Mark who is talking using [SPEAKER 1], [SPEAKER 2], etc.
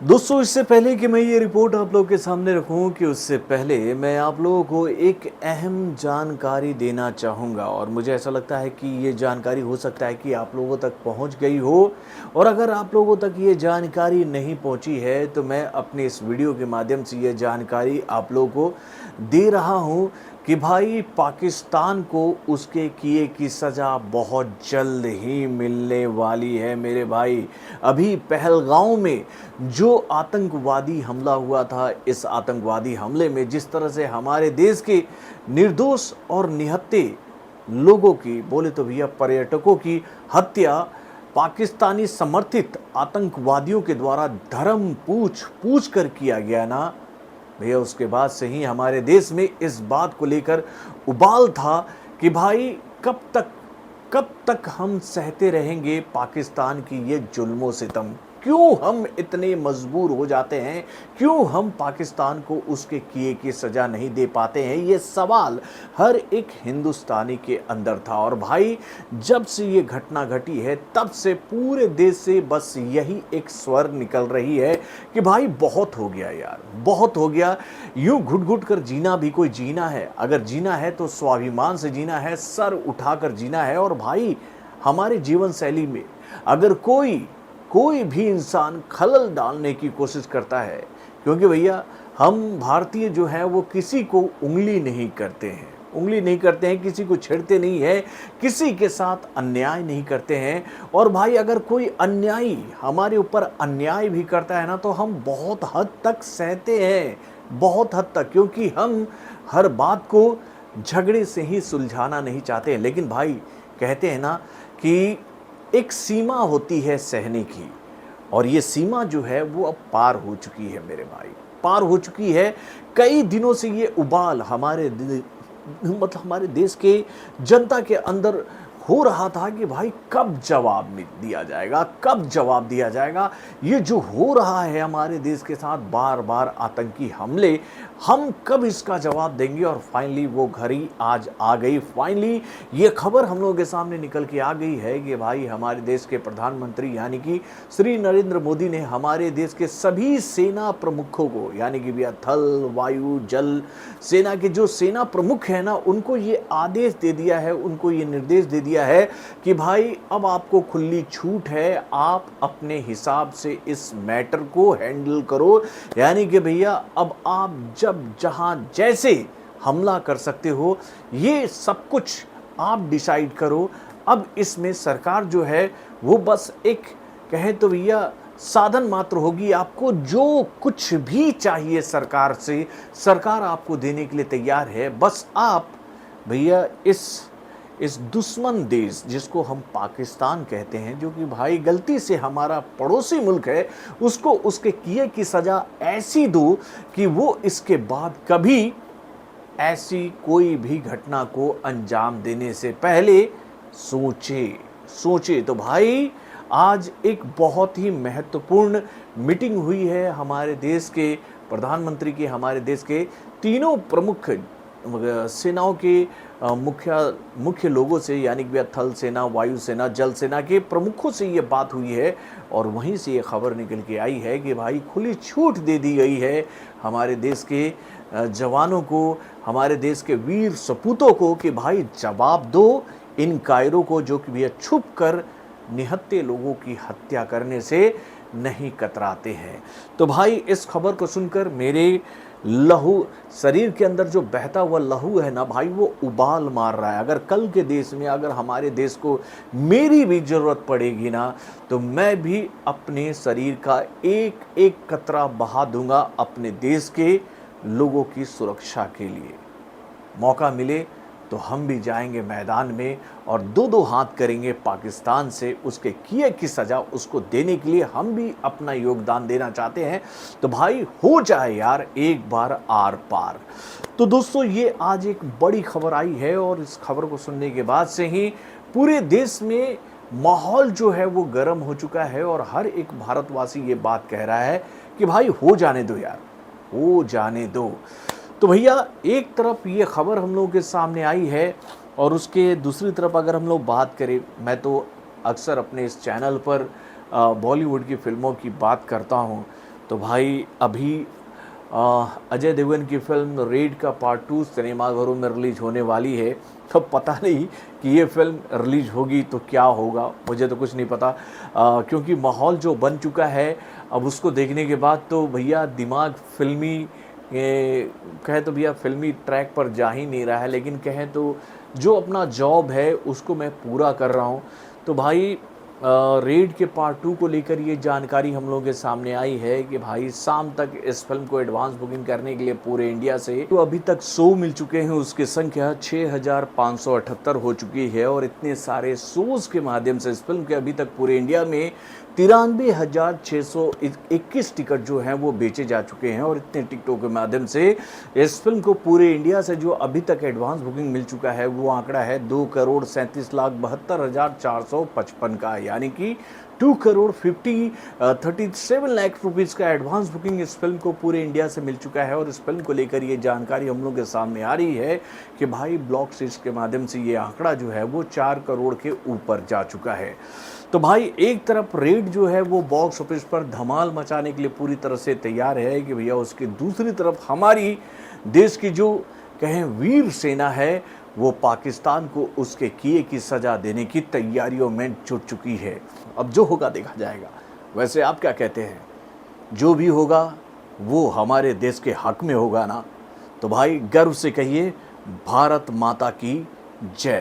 [SPEAKER 1] दोस्तों, इससे पहले कि मैं ये रिपोर्ट आप लोगों के सामने रखूं कि उससे पहले मैं आप लोगों को एक अहम जानकारी देना चाहूँगा और मुझे ऐसा लगता है कि ये जानकारी हो सकता है कि आप लोगों तक पहुँच गई हो। और अगर आप लोगों तक ये जानकारी नहीं पहुँची है तो मैं अपने इस वीडियो के माध्यम से ये जानकारी आप लोगों को दे रहा हूँ कि भाई पाकिस्तान को उसके किए की सज़ा बहुत जल्द ही मिलने वाली है मेरे भाई। अभी पहलगांव में जो आतंकवादी हमला हुआ था, इस आतंकवादी हमले में जिस तरह से हमारे देश के निर्दोष और निहत्थे लोगों की, बोले तो भैया पर्यटकों की हत्या पाकिस्तानी समर्थित आतंकवादियों के द्वारा धर्म पूछ पूछ कर किया गया ना भैया, उसके बाद से ही हमारे देश में इस बात को लेकर उबाल था कि भाई कब तक हम सहते रहेंगे पाकिस्तान की ये जुल्मो सितम। क्यों हम इतने मजबूर हो जाते हैं, क्यों हम पाकिस्तान को उसके किए की सज़ा नहीं दे पाते हैं, ये सवाल हर एक हिंदुस्तानी के अंदर था। और भाई जब से ये घटना घटी है तब से पूरे देश से बस यही एक स्वर निकल रही है कि भाई बहुत हो गया यार, बहुत हो गया। यूं घुट घुट कर जीना भी कोई जीना है? अगर जीना है तो स्वाभिमान से जीना है, सर उठाकर जीना है। और भाई हमारे जीवन शैली में अगर कोई भी इंसान खलल डालने की कोशिश करता है, क्योंकि भैया हम भारतीय जो हैं वो किसी को उंगली नहीं करते हैं, किसी को छेड़ते नहीं हैं, किसी के साथ अन्याय नहीं करते हैं। और भाई अगर कोई अन्यायी हमारे ऊपर अन्याय भी करता है ना तो हम बहुत हद तक सहते हैं, बहुत हद तक, क्योंकि हम हर बात को झगड़े से ही सुलझाना नहीं चाहते। लेकिन भाई कहते हैं ना कि एक सीमा होती है सहने की, और ये सीमा जो है वो अब पार हो चुकी है मेरे भाई, पार हो चुकी है। कई दिनों से ये उबाल हमारे देश के जनता के अंदर हो रहा था कि भाई कब जवाब दिया जाएगा, कब जवाब दिया जाएगा। ये जो हो रहा है हमारे देश के साथ बार बार आतंकी हमले, हम कब इसका जवाब देंगे। और फाइनली वो घड़ी आज आ गई, फाइनली ये खबर हम लोगों के सामने निकल के आ गई है कि भाई हमारे देश के प्रधानमंत्री यानी कि श्री नरेंद्र मोदी ने हमारे देश के सभी सेना प्रमुखों को, यानी कि भैया थल वायु जल सेना के जो सेना प्रमुख हैं ना, उनको ये आदेश दे दिया है, उनको ये निर्देश दे दिया है कि भाई अब आपको खुली छूट है, आप अपने हिसाब से इस मैटर को हैंडल करो। यानी कि भैया अब आप जब जहां जैसे हमला कर सकते हो, ये सब कुछ आप डिसाइड करो। अब इसमें सरकार जो है वो बस एक कहे तो भैया साधन मात्र होगी। आपको जो कुछ भी चाहिए सरकार से, सरकार आपको देने के लिए तैयार है। बस आप भैया इस दुश्मन देश जिसको हम पाकिस्तान कहते हैं, जो कि भाई गलती से हमारा पड़ोसी मुल्क है, उसको उसके किए की सज़ा ऐसी दो कि वो इसके बाद कभी ऐसी कोई भी घटना को अंजाम देने से पहले सोचे। तो भाई आज एक बहुत ही महत्वपूर्ण मीटिंग हुई है हमारे देश के प्रधानमंत्री की, हमारे देश के तीनों प्रमुख सेनाओं के मुख्य लोगों से, यानी कि थल सेना, वायु सेना, जल सेना के प्रमुखों से ये बात हुई है। और वहीं से ये खबर निकल के आई है कि भाई खुली छूट दे दी गई है हमारे देश के जवानों को, हमारे देश के वीर सपूतों को कि भाई जवाब दो इन कायरों को, जो कि भैया छुप कर निहत्थे लोगों की हत्या करने से नहीं कतराते हैं। तो भाई इस खबर को सुनकर मेरे लहू, शरीर के अंदर जो बहता हुआ लहू है ना भाई, वो उबाल मार रहा है। अगर कल के देश में, अगर हमारे देश को मेरी भी ज़रूरत पड़ेगी ना, तो मैं भी अपने शरीर का एक एक कतरा बहा दूंगा अपने देश के लोगों की सुरक्षा के लिए। मौका मिले तो हम भी जाएंगे मैदान में और दो दो हाथ करेंगे पाकिस्तान से, उसके किए की सज़ा उसको देने के लिए हम भी अपना योगदान देना चाहते हैं। तो भाई हो जाए यार एक बार आर पार। तो दोस्तों ये आज एक बड़ी खबर आई है और इस खबर को सुनने के बाद से ही पूरे देश में माहौल जो है वो गर्म हो चुका है और हर एक भारतवासी ये बात कह रहा है कि भाई हो जाने दो यार, हो जाने दो। तो भैया एक तरफ ये खबर हम लोगों के सामने आई है और उसके दूसरी तरफ अगर हम लोग बात करें, मैं तो अक्सर अपने इस चैनल पर बॉलीवुड की फ़िल्मों की बात करता हूँ। तो भाई अभी अजय देवगन की फ़िल्म रेड का पार्ट 2 सिनेमाघरों में रिलीज़ होने वाली है। तो पता नहीं कि ये फ़िल्म रिलीज़ होगी तो क्या होगा, मुझे तो कुछ नहीं पता। क्योंकि माहौल जो बन चुका है, अब उसको देखने के बाद तो भैया दिमाग फ़िल्मी कहें तो भैया फ़िल्मी ट्रैक पर जा ही नहीं रहा है, लेकिन कहें तो जो अपना जॉब है उसको मैं पूरा कर रहा हूँ। तो भाई रेड के पार्ट 2 को लेकर ये जानकारी हम लोगों के सामने आई है कि भाई शाम तक इस फिल्म को एडवांस बुकिंग करने के लिए पूरे इंडिया से तो अभी तक 100 मिल चुके हैं, उसकी संख्या 6578 हो चुकी है। और इतने सारे शोज़ के माध्यम से इस फिल्म के अभी तक पूरे इंडिया में 93,621 टिकट जो हैं वो बेचे जा चुके हैं। और इतने टिकटों के माध्यम से इस फिल्म को पूरे इंडिया से जो अभी तक एडवांस बुकिंग मिल चुका है वो आंकड़ा है 2,37,72,455 का, यानी कि 2,37 लाख रुपीज़ का एडवांस बुकिंग इस फिल्म को पूरे इंडिया से मिल चुका है। और इस फिल्म को लेकर ये जानकारी हम लोग के सामने आ रही है कि भाई ब्लॉक सीट्स के माध्यम से ये आंकड़ा जो है वो 4 करोड़ के ऊपर जा चुका है। तो भाई एक तरफ रेड जो है वो बॉक्स ऑफिस पर धमाल मचाने के लिए पूरी तरह से तैयार है कि भैया, उसकी दूसरी तरफ हमारी देश की जो कहें वीर सेना है वो पाकिस्तान को उसके किए की सज़ा देने की तैयारियों में जुट चुकी है। अब जो होगा देखा जाएगा। वैसे आप क्या कहते हैं? जो भी होगा वो हमारे देश के हक में होगा ना? तो भाई गर्व से कहिए, भारत माता की जय।